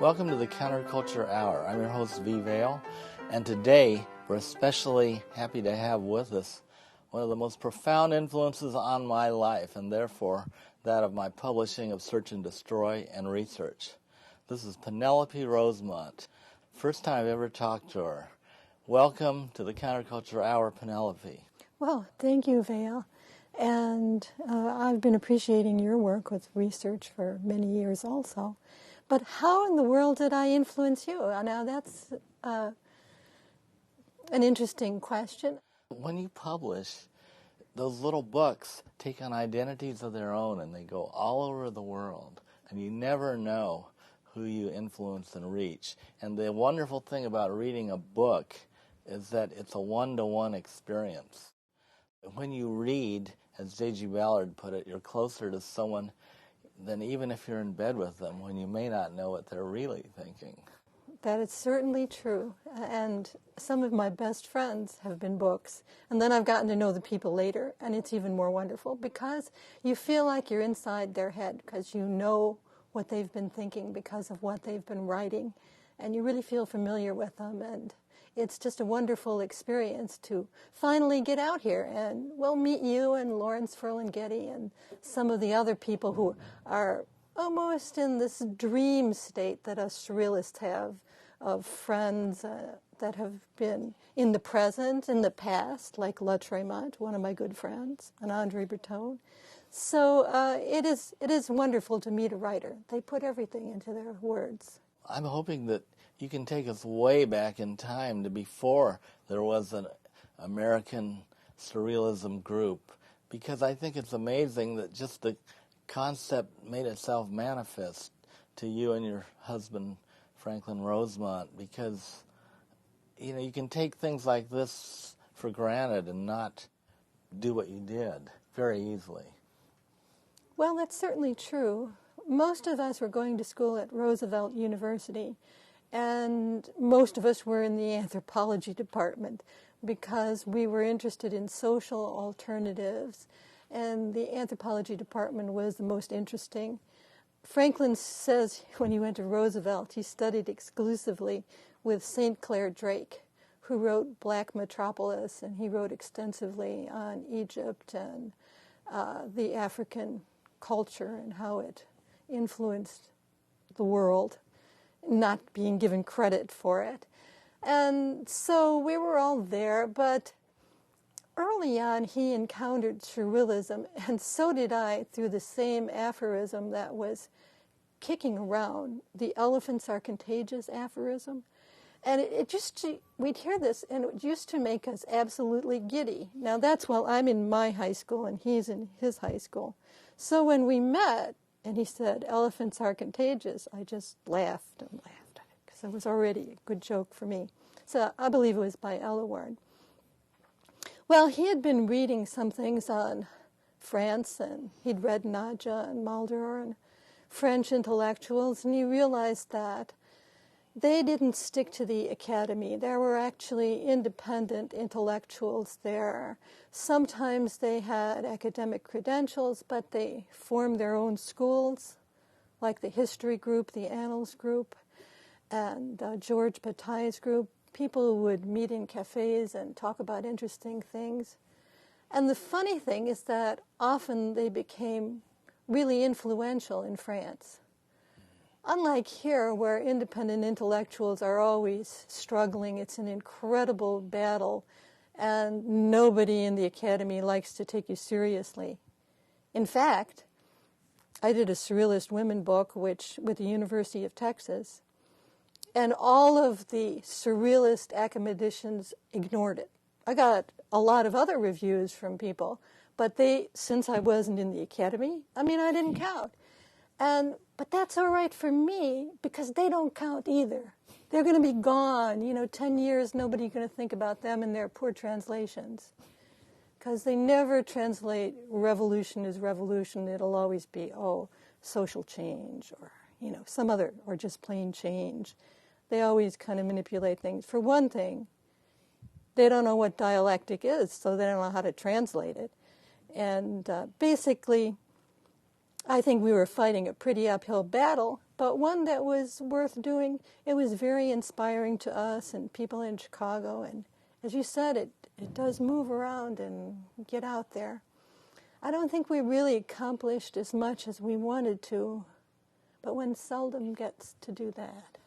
Welcome to the Counterculture Hour. I'm your host, Vale, and today we're especially happy to have with us one of the most profound influences on my life, and therefore that of my publishing of Search and Destroy and research. This is Penelope Rosemont. First time I've ever talked to her. Welcome to the Counterculture Hour, Penelope. Well, thank you, Vale. And I've been appreciating your work with research for many years also. But how in the world did I influence you? Now, that's an interesting question. When you publish, those little books take on identities of their own, and they go all over the world. And you never know who you influence and reach. And the wonderful thing about reading a book is that it's a one-to-one experience. When you read, as J.G. Ballard put it, you're closer to someone than even if you're in bed with them, when you may not know what they're really thinking. That is certainly true. And some of my best friends have been books. And then I've gotten to know the people later, and it's even more wonderful because you feel like you're inside their head because you know what they've been thinking because of what they've been writing. And you really feel familiar with them. And it's just a wonderful experience to finally get out here and, well, meet you and Lawrence Ferlinghetti and some of the other people who are almost in this dream state that us surrealists have of friends that have been in the present, in the past, like La Tremont, one of my good friends, and Andre Breton. So it is wonderful to meet a writer. They put everything into their words. I'm hoping that you can take us way back in time to before there was an American Surrealism group, because I think it's amazing that just the concept made itself manifest to you and your husband, Franklin Rosemont, because, you know, you can take things like this for granted and not do what you did very easily. Well, that's certainly true. Most of us were going to school at Roosevelt University, and most of us were in the anthropology department because we were interested in social alternatives, and the anthropology department was the most interesting. Franklin says when he went to Roosevelt, he studied exclusively with St. Clair Drake, who wrote Black Metropolis, and he wrote extensively on Egypt and the African culture and how it influenced the world, not being given credit for it. And so we were all there, but early on he encountered Surrealism, and so did I, through the same aphorism that was kicking around, the elephants are contagious aphorism. And it just, we'd hear this, and it used to make us absolutely giddy. Now that's while I'm in my high school and he's in his high school. So when we met, and he said, elephants are contagious, I just laughed and laughed, because it was already a good joke for me. So I believe it was by Eloward. Well, he had been reading some things on France, and he'd read Nadja and Mulder and French intellectuals, and he realized that they didn't stick to the academy. There were actually independent intellectuals there. Sometimes they had academic credentials, but they formed their own schools, like the history group, the annals group, and George Bataille's group. People would meet in cafes and talk about interesting things. And the funny thing is that often they became really influential in France. Unlike here, where independent intellectuals are always struggling, it's an incredible battle, and nobody in the academy likes to take you seriously. In fact, I did a Surrealist women book with the University of Texas, and all of the Surrealist academicians ignored it. I got a lot of other reviews from people, but since I wasn't in the academy, I didn't count. But that's all right for me, because they don't count either. They're going to be gone. 10 years, nobody's going to think about them and their poor translations. Because they never translate revolution as revolution. It'll always be, social change or, some other, or just plain change. They always kind of manipulate things. For one thing, they don't know what dialectic is, so they don't know how to translate it. And basically, I think we were fighting a pretty uphill battle but one that was worth doing. It was very inspiring to us and people in Chicago, and as you said, it does move around and get out there. I don't think we really accomplished as much as we wanted to, but one seldom gets to do that.